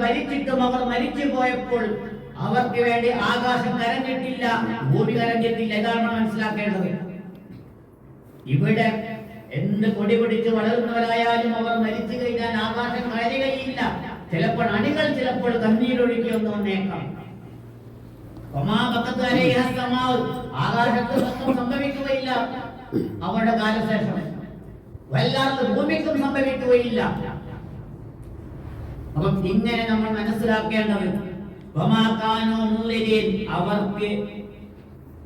ഭരിച്ചിട്ടും അവർ മരിച്ചു പോയപ്പോൾ അവർക്ക് വേണ്ടി ആകാശം കരഞ്ഞിട്ടില്ല, ഭൂമി കരഞ്ഞിട്ടില്ല. ഇതാണ് നമ്മൾ മനസ്സിലാക്കേണ്ടത്. ഇവിടെ എന്ത് പൊടി പിടിച്ച് വളരുന്നവരായാലും അവർ മരിച്ചു കഴിഞ്ഞാൽ ആകാശം കരയുകയില്ല. ചിലപ്പോൾ അണികൾ ചിലപ്പോൾ കണ്ണീരൊഴുകിയൊന്നു വന്നേക്കാം. ആകാശത്ത് ഒന്നും സംഭവിക്കുകയില്ല അവരുടെ കാലശേഷം, വല്ലാത്ത ഭൂമിക്കും സംഭവിക്കുകയില്ല. അപ്പം ഇങ്ങനെ നമ്മൾ മനസ്സിലാക്കേണ്ടത്, അവർക്ക്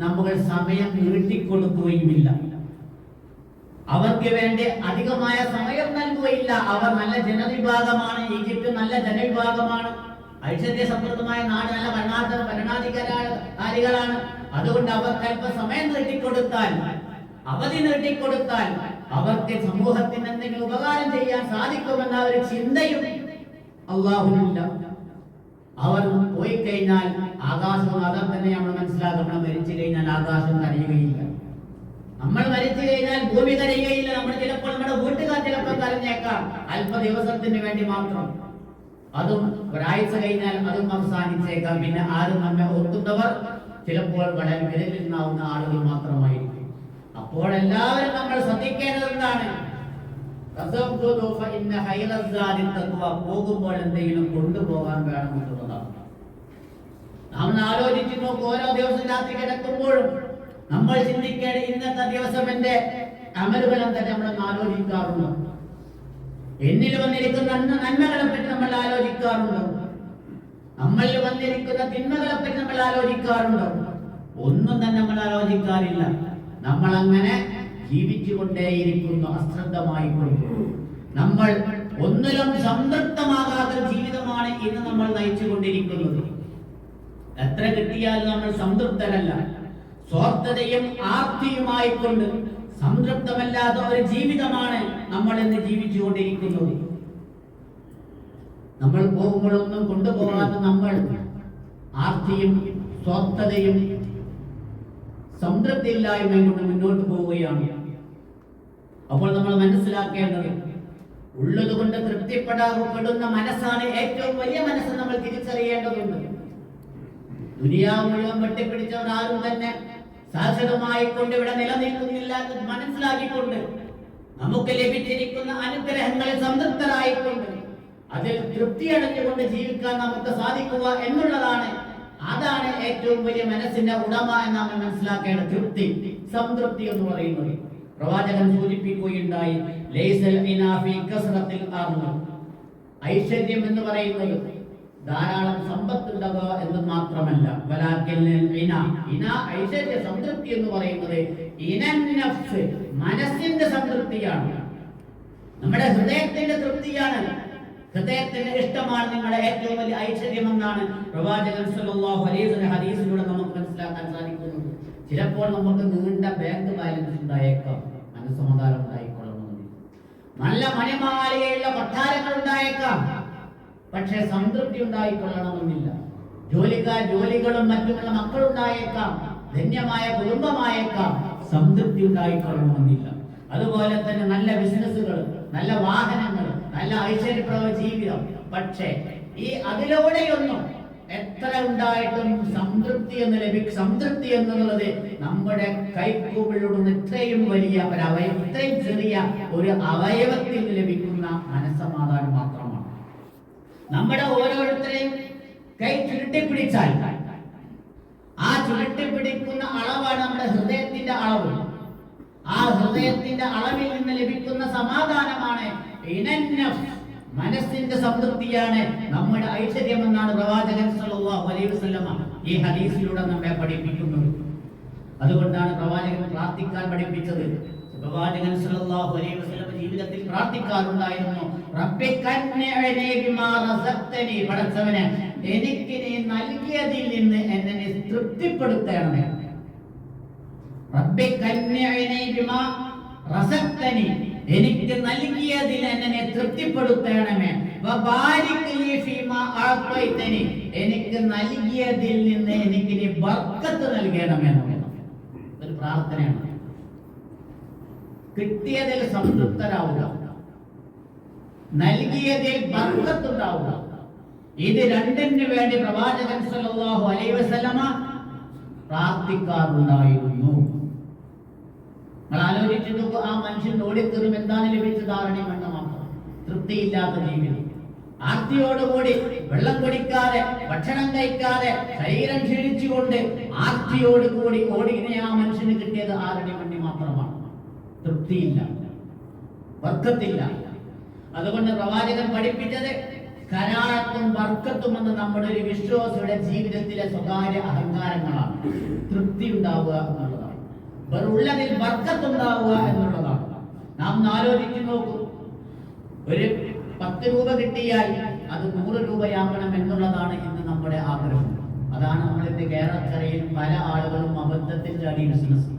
നമ്മൾ സമയം നീട്ടിക്കൊടുക്കുകയുമില്ല, അവർക്ക് വേണ്ടി അധികമായ സമയം നൽകുകയില്ല. അവർ നല്ല ജനവിഭാഗമാണ്, ഈജിപ്ത് നല്ല ജനവിഭാഗമാണ്, ഐശ്വര്യ സമൃദ്ധമായ നാട്, നല്ല ഭരണാധികാരികളാണ്. അതുകൊണ്ട് അവർക്ക് അല്പം സമയം നീട്ടിക്കൊടുത്താൽ, അവധി നീട്ടിക്കൊടുത്താൽ അവർക്ക് സമൂഹത്തിന് എന്തെങ്കിലും ഉപകാരം ചെയ്യാൻ സാധിക്കുമെന്ന ഒരു ചിന്തയും അല്ലാഹുവില്ല. അവർ പോയി കഴിഞ്ഞാൽ ആകാശവും അതർ തന്നെ നമ്മൾ മനസ്സിലാക്കണം. മരിച്ചു കഴിഞ്ഞാൽ ആകാശം കരയുകയില്ല, നമ്മൾ മരിച്ചു കഴിഞ്ഞാൽ ഭൂമി കരയുകയില്ല. നമ്മൾ ചിലപ്പോൾ നമ്മുടെ വീട്ടുകാർ ചിലപ്പോൾ കരഞ്ഞേക്കാം, അല്പ ദിവസത്തിന് വേണ്ടി മാത്രം. അതും ഒരാഴ്ച കഴിഞ്ഞാൽ അതും അവസാനിച്ചേക്കാം. പിന്നെ ആരും നമ്മെ ഓർക്കുന്നവർ ചിലപ്പോൾ വളരെ വിരലിലുണ്ടാവുന്ന ആളുകൾ മാത്രമായിരിക്കും. അപ്പോൾ എല്ലാവരും നമ്മൾ ശ്രദ്ധിക്കേണ്ടത് എന്താണ്? പോകുമ്പോൾ എന്തെങ്കിലും കൊണ്ടുപോകാൻ വേണം എന്നുള്ളതാണ്. നാം ആലോചിച്ചു നോക്കും, ഓരോ ദിവസം രാത്രി കിടക്കുമ്പോഴും നമ്മൾ ചിന്തിക്കേണ്ട ഇന്നത്തെ ദിവസം എന്റെ അമലുകൾ എന്തൊക്കെ നമ്മൾ ആലോചിക്കാറുണ്ടോ? എന്നിൽ വന്നിരിക്കുന്ന നന്മകളെ പറ്റി നമ്മൾ ആലോചിക്കാറുണ്ടോ? നമ്മളിൽ വന്നിരിക്കുന്ന തിന്മകളെ പറ്റി നമ്മൾ ആലോചിക്കാറുണ്ടോ? ഒന്നും തന്നെ നമ്മൾ ആലോചിക്കാറില്ല. നമ്മൾ അങ്ങനെ ജീവിച്ചുകൊണ്ടേയിരിക്കുന്നു അശ്രദ്ധമായി കൊണ്ട്. നമ്മൾ ഒന്നിലും സംതൃപ്തമാകാത്ത ജീവിതമാണ് ഇന്ന് നമ്മൾ നയിച്ചുകൊണ്ടിരിക്കുന്നത്. എത്ര കിട്ടിയാലും നമ്മൾ സംതൃപ്തരല്ല. സ്വാർത്ഥതയും ആർത്തിയുമായിക്കൊണ്ട് സംതൃപ്തമല്ലാത്ത ഒരു ജീവിതമാണ് നമ്മൾ ഇന്ന് ജീവിച്ചുകൊണ്ടിരിക്കുന്നത്. നമ്മൾ പോകുമ്പോഴൊന്നും കൊണ്ടുപോകാത്ത നമ്മൾ ആർത്തിയും സ്വാർത്ഥതയും സംതൃപ്തിയില്ലായ്മയും കൊണ്ട് മുന്നോട്ട് പോവുകയാണ്. അപ്പോൾ നമ്മൾ മനസ്സിലാക്കേണ്ടത്, ഉള്ളത് കൊണ്ട് തൃപ്തിപ്പെടാറുപ്പെടുന്ന മനസ്സാണ് ഏറ്റവും വലിയ മനസ്സ്. നമ്മൾ തിരിച്ചറിയേണ്ടതുണ്ട്. ദുനിയാവ് മുഴുവൻ വെട്ടിപ്പിടിച്ചവർ ആരും തന്നെ ശാശ്വതമായി കൊണ്ട് ഇവിടെ നിലനിൽക്കുന്നില്ല എന്ന് മനസ്സിലാക്കിക്കൊണ്ട് നമുക്ക് ലഭിച്ചിരിക്കുന്ന അനുഗ്രഹങ്ങളിൽ സംതൃപ്തരായിക്കൊണ്ട് അതിൽ തൃപ്തിയടഞ്ഞുകൊണ്ട് ജീവിക്കാൻ നമുക്ക് സാധിക്കുക എന്നുള്ളതാണ്. അതാണ് ഏറ്റവും വലിയ മനസ്സിന്റെ ഉടമ എന്ന് നമ്മൾ മനസ്സിലാക്കേണ്ട തൃപ്തി, സംതൃപ്തി എന്ന് പറയുന്നത്. പ്രവാചകൻ സൂചിപ്പിക്കുകയുണ്ടായി, ലൈസൽ ഇനാ ഫീ കസ്റത്തിൽ അർള്, ഐശ്വര്യം എന്ന് പറയുന്നത് ധാരാളം സമ്പത്ത് ഉണ്ടാകുക എന്ന് മാത്രമല്ല, വലാകിന്നൽ ഇനാ ഐശ്വര്യ സംതൃപ്തി എന്ന് പറയുന്നത് ഇനൻ നഫ്സ്, മനസ്സിന്റെ സംതൃപ്തിയാണ്, നമ്മുടെ ഹൃദയത്തിന്റെ തൃപ്തിയാണ്. ഹൃദയത്തിന്റെ ഇഷ്ടമാണ് നിങ്ങളുടെ ഏറ്റവും വലിയ ഐശ്വര്യം എന്നാണ് പ്രവാചകൻ സല്ലല്ലാഹു അലൈഹി വസല്ലം ഹദീസിലൂടെ നമുക്ക് മനസ്സിലാക്കാൻ സാധിക്കുന്നത്. ചിലപ്പോൾ നമുക്ക് നീണ്ട ബാങ്ക് ബാലൻസ് ഉണ്ടായേക്കാം, മനസ്സമാധാനം ഉണ്ടായിക്കൊള്ളണമെന്നില്ല. നല്ല മണിമാലയുള്ള കൊട്ടാരങ്ങൾ ഉണ്ടായേക്കാം, പക്ഷേ സംതൃപ്തി ഉണ്ടായിക്കൊള്ളണമെന്നില്ല. ജോലികളും മറ്റുമുള്ള മക്കളുണ്ടായേക്കാം, ധന്യമായ കുടുംബമായേക്കാം, സംതൃപ്തി ഉണ്ടായിക്കൊള്ളണമെന്നില്ല. അതുപോലെ തന്നെ നല്ല ബിസിനസ്സുകൾ, നല്ല വാഹനങ്ങൾ, നല്ല ഐശ്വര്യപ്രദ ജീവിതം, പക്ഷേ ഈ അതിലൂടെയൊന്നും എത്ര ഉണ്ടായിട്ടും സംതൃപ്തി എന്നുള്ളത് നമ്മുടെ കൈക്കൂമ്പിലുള്ള ഇത്രയും വലിയ ഒരു അവയവം, ഇത്രയും ചെറിയ ഒരു അവയവത്തിൽ ലഭിക്കുന്ന മനസ്സമാധാനം മാത്രമാണ്. നമ്മുടെ ഓരോരുത്തരെയും കൈ ചുരുട്ടിപ്പിടിച്ചാൽ ആ ചുരുട്ടിപ്പിടിക്കുന്ന അളവാണ് നമ്മുടെ ഹൃദയത്തിന്റെ അളവ്. ആ ഹൃദയത്തിന്റെ അളവിൽ നിന്ന് ലഭിക്കുന്ന സമാധാനമാണ് മനസ്സിന്റെ സംതൃപ്തിയാണ് നമ്മുടെ ഐശ്വര്യം എന്നാണ് പ്രവാചകൻ സല്ലല്ലാഹു അലൈഹി വസല്ലം ഈ ഹദീസിലൂടെ നമ്മെ പഠിപ്പിക്കുന്നത്. അതുകൊണ്ടാണ് പ്രവാചകൻ പ്രാർത്ഥിക്കാൻ പഠിപ്പിച്ചത്. പ്രവാചകൻ സല്ലല്ലാഹു അലൈഹി വസല്ലം ജീവിതത്തിൽ പ്രാർത്ഥിക്കാറുണ്ടായിരുന്നു, റബ്ബി കന്നിഅനി ബിമാ റസഖ്തനി, പടച്ചവനെ എനിക്ക് നീ നൽകിയതിൽ നിന്ന് എന്നെ തൃപ്തിപ്പെടുത്തണമേ. റബ്ബി കന്നിഅനി ബിമാ റസഖ്തനി, എനിക്ക് നൽകിയതിൽ എന്നെ തൃപ്തിപ്പെടുത്തണമേ. വബാരിക് ലീ ഫീമാ അഅതൈതനി, എനിക്ക് നൽകിയതിൽ നിന്ന് എനിക്ക് നീ ബർക്കത്ത് നൽകണമേ. ഒരു പ്രാർത്ഥനയാണ്. കിട്ടിയതിൽ സംതൃപ്തരാവുക, നൽകിയതിൽ ബർക്കത്ത് ഉണ്ടാവുക. ഇത് രണ്ടിന് വേണ്ടി പ്രവാചകൻ സല്ലല്ലാഹു അലൈഹി വസല്ലമ പ്രാർത്ഥിക്കാറുണ്ടായിരുന്നു. നമ്മൾ ആലോചിച്ചു നോക്കൂ, ആ മനുഷ്യൻ ഓടിത്തീരും എന്താണ് ലഭിച്ച ധാരണയും എണ്ണ മാത്രം, തൃപ്തിയില്ലാത്ത ജീവിതം, ആർത്തിയോടുകൂടി വെള്ളം കുടിക്കാതെ ഭക്ഷണം കഴിക്കാതെ ശരീരം ക്ഷീണിച്ചുകൊണ്ട് ആർത്തിയോടുകൂടി ഓടിക്കുന്ന ആ മനുഷ്യന് കിട്ടിയത് 6 മണി മാത്രമാണ്. തൃപ്തിയില്ല, വർക്കത്തില്ല. അതുകൊണ്ട് പ്രവാചകൻ പഠിപ്പിച്ചത് ഖനാഅത്തും ബർക്കത്തും എന്ന നമ്മുടെ ഒരു വിശ്വാസിയുടെ ജീവിതത്തിലെ സ്വകാര്യ അഹങ്കാരങ്ങളാണ്. തൃപ്തി ഉണ്ടാവുക എന്നുള്ളതാണ്, ഉള്ളതിൽ ബർക്കത്തുണ്ടാവുക എന്നുള്ളതാണ്. നാം ആലോചിച്ചു നോക്കൂ, ഒരു 10 രൂപ കിട്ടിയാൽ അത് 100 രൂപയാക്കണം എന്നുള്ളതാണ് ഇന്ന് നമ്മുടെ ആഗ്രഹം. അതാണ് നമ്മളിന്ന് കേരളക്കരയിൽ പല ആളുകളും അബദ്ധത്തിൽ ചാടി ബിസിനസ്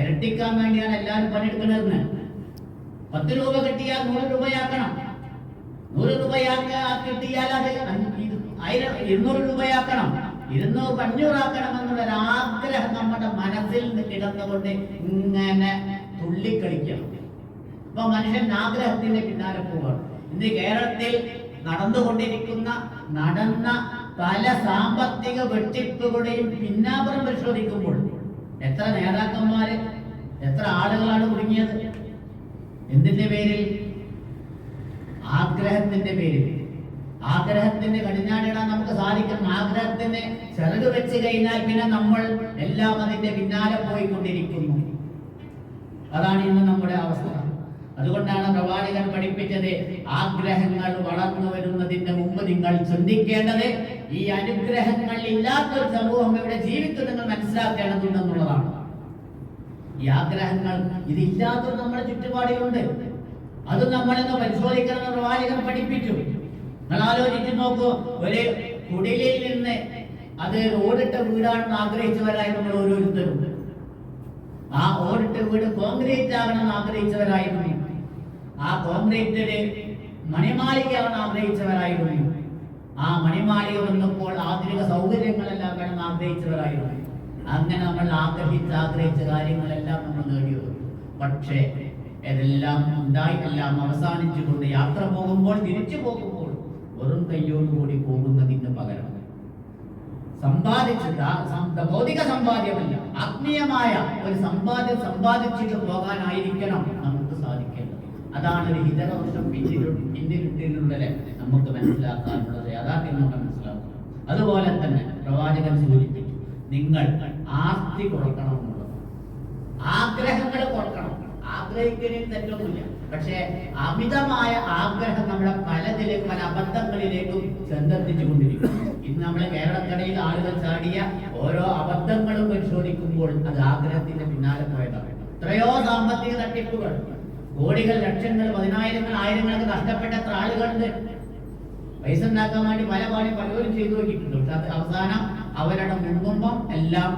ഇരട്ടിക്കാൻ വേണ്ടിയാണ് എല്ലാവരും പണിയെടുക്കുന്നത്. 10 രൂപ കിട്ടിയാൽ 100 രൂപയാക്കണം, 100 കിട്ടിയാൽ അത് 200 രൂപയാക്കണം, 200 500 ആക്കണം എന്നുള്ളൊരു ആഗ്രഹം നമ്മുടെ മനസ്സിൽ നിന്ന് കിടന്നുകൊണ്ട് ഇങ്ങനെ തുള്ളിക്കളിക്കണം. അപ്പൊ മനുഷ്യൻ ആഗ്രഹത്തിന്റെ പിന്നാലെ പോവുകയാണ്. ഇന്ന് കേരളത്തിൽ നടന്ന പല സാമ്പത്തിക വെട്ടിപ്പുകളുടെയും പിന്നാമ്പുറം പരിശോധിക്കുമ്പോൾ എത്ര നേതാക്കന്മാര്, എത്ര ആളുകളാണ് കുടുങ്ങിയത്? എന്തിന്റെ പേരിൽ? ആഗ്രഹത്തിന്റെ പേരിൽ. ആഗ്രഹത്തിന് കടിഞ്ഞാണിടാൻ നമുക്ക് സാധിക്കണം. ആഗ്രഹത്തിന് ചിറക് വെച്ച് കഴിഞ്ഞാൽ പിന്നെ നമ്മൾ എല്ലാം അതിന്റെ പിന്നാലെ പോയിക്കൊണ്ടിരിക്കുന്നു. അതാണ് ഇന്ന് നമ്മുടെ അവസ്ഥ. അതുകൊണ്ടാണ് പ്രവാചകൻ പഠിപ്പിച്ചത്, ആഗ്രഹങ്ങൾ വളർന്നു വരുന്നതിന് മുമ്പ് നിങ്ങൾ ചിന്തിക്കേണ്ടത് ഈ അനുഗ്രഹങ്ങൾ ഇല്ലാത്തൊരു സമൂഹം ഇവിടെ ജീവിതത്തിൽ നിങ്ങൾ മനസ്സിലാക്കേണ്ടതുണ്ടെന്നുള്ളതാണ്. ഈ ആഗ്രഹങ്ങൾ ഇതില്ലാത്തത് നമ്മുടെ ചുറ്റുപാടിലുണ്ട്. അത് നമ്മളിന്ന് പരിശോധിക്കണമെന്ന് പ്രവാചകൻ പഠിപ്പിച്ചു. നിങ്ങൾ ആലോചിച്ച് നോക്കൂ, ഒരു കുടിലിൽ നിന്ന് അത് ഓടിട്ട വീടാണെന്ന് ആഗ്രഹിച്ചവരായി നമ്മൾ ഓരോരുത്തരും. ആ ഓടിട്ട വീട് കോൺക്രീറ്റ് ആകണമെന്ന് ആഗ്രഹിച്ചവരായിരുന്നു. ആ കോൺക്രീറ്റില് മണിമാളികയാണെന്ന് ആഗ്രഹിച്ചവരായിരുന്നു. ആ മണിമാളിക വന്നപ്പോൾ ആധുനിക സൗകര്യങ്ങളെല്ലാം വേണമെന്ന് ആഗ്രഹിച്ചവരായിരുന്നു. അങ്ങനെ നമ്മൾ ആഗ്രഹിച്ച കാര്യങ്ങളെല്ലാം നമ്മൾ നേടിയത്. പക്ഷേ ഇതെല്ലാം ഉണ്ടായി, എല്ലാം അവസാനിച്ചുകൊണ്ട് യാത്ര പോകുമ്പോൾ, തിരിച്ചു പോകുമ്പോൾ വെറും കയ്യോടുകൂടി പോകുന്നതിന് പകരം ഭൗതിക സമ്പാദ്യമല്ല, ആത്മീയമായ ഒരു സമ്പാദ്യം സമ്പാദിച്ചിട്ട് പോകാനായിരിക്കണം നമുക്ക് സാധിക്കേണ്ടത്. അതാണ് ഒരു ഹിജറ വർഷം പിന്നിലിട്ടിലൂടെ നമുക്ക് മനസ്സിലാക്കാനുള്ളത്, യാഥാർത്ഥ്യം നമുക്ക് മനസ്സിലാക്കുക. അതുപോലെ തന്നെ പ്രവാചകൻ സൂചിപ്പിച്ചു, നിങ്ങൾ ആർത്തി കുറക്കണം എന്നുള്ളത്. ആഗ്രഹങ്ങൾ കുറക്കണം. ആഗ്രഹിക്കുന്നതിൽ തെറ്റൊന്നുമില്ല, പക്ഷേ അമിതമായ ആഗ്രഹം നമ്മളെ പല അബദ്ധങ്ങളിലേക്കും ചെന്നെത്തിച്ചുകൊണ്ടിരിക്കും. ഇന്ന് നമ്മളെ കേരളക്കടയിൽ ആളുകൾ ചാടിയ ഓരോ അബദ്ധങ്ങളും പരിശോധിക്കുമ്പോൾ അത് ആഗ്രഹത്തിന്റെ പിന്നാലെ പോയതാണ്. എത്രയോ സാമ്പത്തിക തട്ടിപ്പുകൾ, കോടികൾ, ലക്ഷങ്ങൾ, 10,000-ങ്ങൾ, 1000-ങ്ങൾക്ക് നഷ്ടപ്പെട്ട എത്ര ആളുകളുണ്ട്. പൈസ ഉണ്ടാക്കാൻ വേണ്ടി പലരും ചെയ്തു നോക്കിയിട്ടുണ്ട്. പക്ഷെ അത് അവസാനം അവരുടെ മുൻകുമ്പം എല്ലാം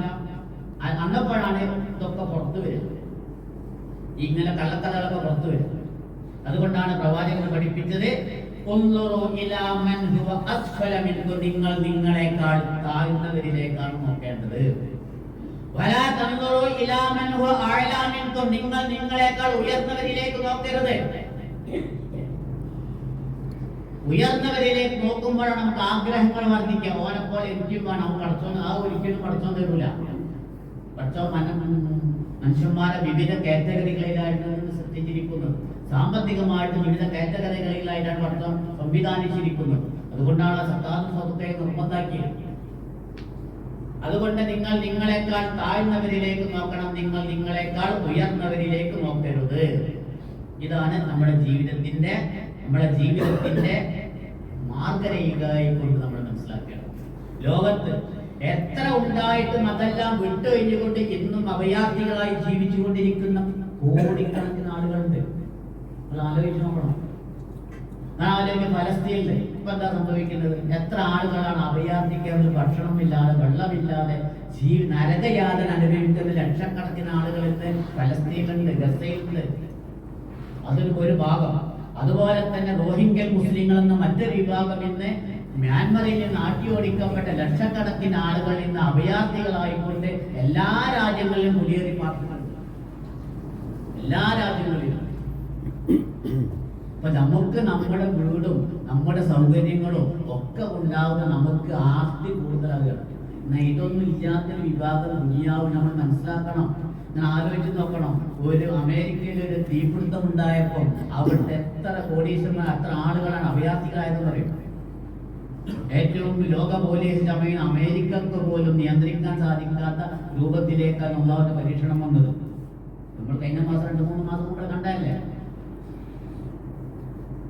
അന്നപ്പോഴാണ് ഇതൊക്കെ പുറത്തു വരുന്നത്. ഇങ്ങനെ കള്ളക്കഥകളൊക്കെ പുറത്തു വരും. അതുകൊണ്ടാണ് പ്രവാചകൻ പഠിപ്പിച്ചത്, നിങ്ങൾ നിങ്ങളെക്കാൾ താഴ്ന്നവരിലേക്കാണ് നോക്കേണ്ടത്. നിങ്ങൾ നിങ്ങളെക്കാൾ ഉയർന്നവരിലേക്ക് നോക്കരുത്. ഉയർന്നവരിലേക്ക് നോക്കുമ്പോഴാണ് നമുക്ക് ആഗ്രഹങ്ങൾ വർദ്ധിക്കുക. ഓനെപ്പോലെ എനിക്കും വേണം, പഠിച്ചോന്ന് ആ ഒരിക്കലും പഠിച്ചോൻ തരൂല. പഠിച്ചോ മനുഷ്യന്മാരെ വിവിധ കാറ്റഗറികളിലായിട്ടാണ് സൃഷ്ടിച്ചിരിക്കുന്നത്. സാമ്പത്തികമായിട്ട് വിവിധ കാറ്റഗറികളിലായിട്ടാണ് പഠിത്തം സംവിധാനിച്ചിരിക്കുന്നത്. അതുകൊണ്ടാണ് സക്കാത്ത് സ്വത്തെ നിർബന്ധാക്കിയത്. അതുകൊണ്ട് നിങ്ങൾ നിങ്ങളെക്കാൾ താഴ്ന്നവരിലേക്ക് നോക്കണം, നിങ്ങൾ നിങ്ങളെക്കാൾ ഉയർന്നവരിലേക്ക് നോക്കരുത്. ഇതാണ് നമ്മുടെ ജീവിതത്തിന്റെ മാർഗരേഖയായി കൊണ്ട് നമ്മൾ മനസ്സിലാക്കേണ്ടത്. ലോകത്ത് എത്ര ഉണ്ടായിട്ടും അതെല്ലാം വിട്ടുകഴിഞ്ഞുകൊണ്ട് ഇന്നും അഭയാർത്ഥികളായി ജീവിച്ചുകൊണ്ടിരിക്കുന്ന കോടിക്കണക്കിന് ആളുകളുണ്ട്. അത് ആലോചിച്ച് നോക്കണം. ഫലസ്തീനിൽ ഇപ്പൊ എന്താ സംഭവിക്കുന്നത്? എത്ര ആളുകളാണ് അഭയാർത്ഥിക്ക് അവർ ഭക്ഷണമില്ലാതെ, വെള്ളമില്ലാതെ നരകയാതന അനുഭവിക്കുന്ന ലക്ഷക്കണക്കിന് ആളുകൾ ഇന്ന് ഫലസ്തീനിലുണ്ട്, ഗസയിലുണ്ട്. അതൊരു ഭാഗം. അതുപോലെ തന്നെ റോഹിംഗ്യൻ മുസ്ലിങ്ങൾ എന്ന മറ്റൊരു വിഭാഗം ഇന്ന് മ്യാൻമറിൽ നിന്ന് ആട്ടിയോടിക്കപ്പെട്ട ലക്ഷക്കണക്കിന് ആളുകൾ ഇന്ന് അഭയാർത്ഥികളായിക്കൊണ്ട് എല്ലാ രാജ്യങ്ങളിലും കുടിയേറി പാർക്കുന്നുണ്ട്. എല്ലാ രാജ്യങ്ങളിലും അപ്പൊ നമുക്ക് നമ്മുടെ വീടും നമ്മുടെ സൗകര്യങ്ങളും ഒക്കെ ഉണ്ടാവുന്ന നമുക്ക് ആസ്തി കൂടുതലാകുകയാണ്. എന്നാൽ ഇതൊന്നും ഇല്ലാത്തൊരു വിഭാഗം ദുനിയാവ് നമ്മൾ മനസ്സിലാക്കണം. ഞാൻ ആലോചിച്ച് നോക്കണം. ഒരു അമേരിക്കയിൽ ഒരു തീപിടുത്തം ഉണ്ടായപ്പോൾ അവിടുത്തെ എത്ര കോടീശ്വരന്മാർ, എത്ര ആളുകളാണ് അഭയാർത്ഥികളായെന്ന് പറയും. ഏറ്റവും ലോക പോലീസ് സമയം അമേരിക്കക്ക് പോലും നിയന്ത്രിക്കാൻ സാധിക്കാത്ത രൂപത്തിലേക്കാണ് ഒന്നാമത്തെ പരീക്ഷണം വന്നത്. നമ്മൾ കഴിഞ്ഞ മാസം 2-3 മാസം കൂടെ കണ്ടല്ലേ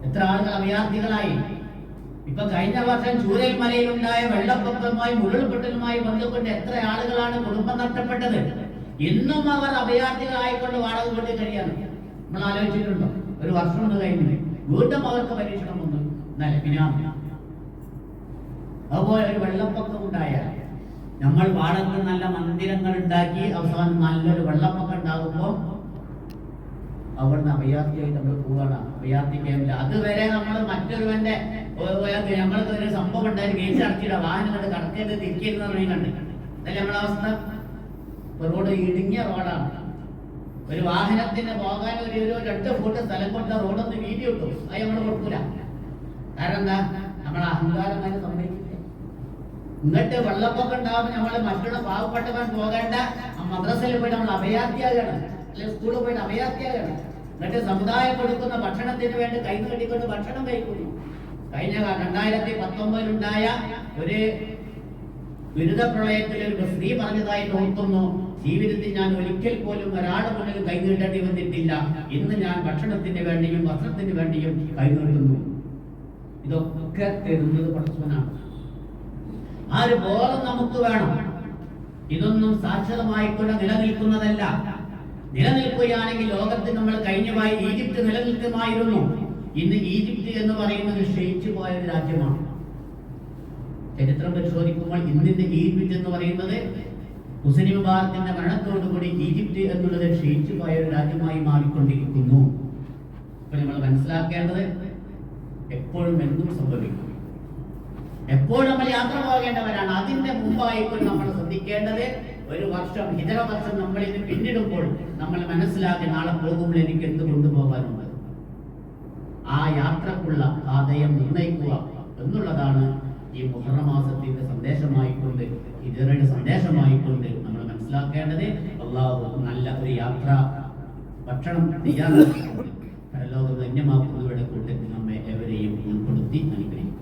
എത്ര ആളുകൾ അഭയാർത്ഥികളായി. ഇപ്പൊ കഴിഞ്ഞ വർഷം ചൂരൽമലയിലുണ്ടായ വെള്ളപ്പൊക്കവുമായി ഉരുൾപൊട്ടലുമായി ബന്ധപ്പെട്ട് എത്ര ആളുകളാണ് കുടുംബം നഷ്ടപ്പെട്ടത്. ഇന്നും അവർ അഭയാർത്ഥികളായിക്കൊണ്ട് വാടക വീട്ടിൽ കഴിയാണ്. നമ്മൾ ആലോചിച്ചിട്ടുണ്ടോ? ഒരു വർഷം കൊണ്ട് കഴിഞ്ഞു വീണ്ടും അവർക്ക് പരീക്ഷണം വന്നു. അതുപോലെ ഒരു വെള്ളപ്പൊക്കം ഉണ്ടായാൽ നമ്മൾ പാടത്ത് നല്ല മന്ദിരങ്ങൾ ഉണ്ടാക്കി അവസാനം നല്ലൊരു വെള്ളപ്പൊക്കം ഉണ്ടാകുമ്പോൾ അവിടുന്ന് അഭയാർത്ഥിയായിട്ട് നമ്മൾ പോവുകയാണ്. അഭയാർത്ഥി ക്യാമ്പിൽ അതുവരെ നമ്മൾ മറ്റൊരുവന്റെ നമ്മൾക്ക് ഒരു സംഭവം ഉണ്ടായി ഗേറ്റ് അടച്ചിട വാഹനങ്ങൾ കടക്കരുത് തിരിക്കരുത് കണ്ട് അതല്ലേ നമ്മുടെ അവസ്ഥ. റോഡ് ഇടുങ്ങിയ റോഡാണ്. ഒരു വാഹനത്തിന് പോകാൻ ഒരു 2 ഫുട്ട് സ്ഥലം കൊടുത്ത റോഡൊന്ന് വീതി കിട്ടും. അത് നമ്മൾ കൊടുക്കൂല. കാരണം എന്താ? നമ്മളെ അഹങ്കാരം അതിന് സമ്മതിക്കില്ല. ഇങ്ങോട്ട് വെള്ളപ്പൊക്കം ഉണ്ടാകുമ്പോൾ നമ്മൾ മറ്റുള്ള പാവപ്പെട്ടവൻ പോകേണ്ട മദ്രസയിൽ പോയിട്ട് നമ്മൾ അഭയാർത്ഥിയാകണം, അല്ലെങ്കിൽ സ്കൂളിൽ പോയിട്ട് അഭയാർത്ഥിയാകണം. എന്നിട്ട് സമുദായം കൊടുക്കുന്ന ഭക്ഷണത്തിന് വേണ്ടി കൈ നീട്ടിക്കൊണ്ട് ഭക്ഷണം കഴിക്കുന്നു. കഴിഞ്ഞ 2019 ഒരു ദുരിത പ്രളയത്തിൽ ഒരു സ്ത്രീ പറഞ്ഞതായി ഓർക്കുന്നു, ജീവിതത്തിൽ ഞാൻ ഒരിക്കൽ പോലും ഒരാളുടെ മുന്നിൽ കൈ നീട്ടേണ്ടി വന്നിട്ടില്ല. ഇന്ന് ഞാൻ ഭക്ഷണത്തിന് വേണ്ടിയും വസ്ത്രത്തിന് വേണ്ടിയും കൈ നീട്ടുന്നു. ഇതൊക്കെ തരുന്നത് പടച്ചവനാണ്. ആ ഒരു ബോധം നമുക്ക് വേണം. ഇതൊന്നും സാക്ഷരമായിക്കൊണ്ട് നിലനിൽക്കുന്നതല്ല. നിലനിൽക്കുകയാണെങ്കിൽ ലോകത്ത് നമ്മൾ കഴിഞ്ഞമായി ഈജിപ്ത് നിലനിൽക്കുമായിരുന്നു. ഇന്ന് ഈജിപ്ത് എന്ന് പറയുന്നത് ക്ഷയിച്ചു പോയ ഒരു രാജ്യമാണ്. ചരിത്രം പരിശോധിക്കുമ്പോൾ ഇന്നിന്റെ ഈജിപ്ത് എന്ന് പറയുന്നത് ഹുസ്നി മുബാറക്കിന്റെ മരണത്തോടുകൂടി ഈജിപ്ത് എന്നുള്ളത് ക്ഷയിച്ചു പോയ ഒരു രാജ്യമായി മാറിക്കൊണ്ടിരിക്കുന്നു. ഇപ്പൊ നമ്മൾ മനസ്സിലാക്കേണ്ടത് എപ്പോഴും എന്തും സംഭവിക്കും. എപ്പോഴും നമ്മൾ യാത്ര പോകേണ്ടവരാണ്. അതിന്റെ മുമ്പായിപ്പോൾ നമ്മൾ ശ്രദ്ധിക്കേണ്ടത് ഒരു വർഷം ഹിജറ വർഷം നമ്മൾ ഇത് പിന്നിടുമ്പോൾ നമ്മൾ മനസ്സിലാക്കി നാളെ പോകുമ്പോൾ എനിക്ക് എന്ത് കൊണ്ടുപോകാനുണ്ട്. ആ യാത്രക്കുള്ള ആദയം നിർണയിക്കുക എന്നുള്ളതാണ് ഈ മുഹറം മാസത്തിന്റെ സന്ദേശമായിക്കൊണ്ട്, ഹിജറയുടെ സന്ദേശമായിക്കൊണ്ട് നമ്മൾ മനസ്സിലാക്കേണ്ടത്. അല്ലാഹു നല്ല ഒരു യാത്ര ഭക്ഷണം തയ്യാറാക്കിക്കൊണ്ട് പരലോകം ധന്യമാക്കുന്നവരുടെ കൂട്ടത്തിൽ നമ്മെ എവരെയും ഉൾപ്പെടുത്തി അനുഗ്രഹിക്കും.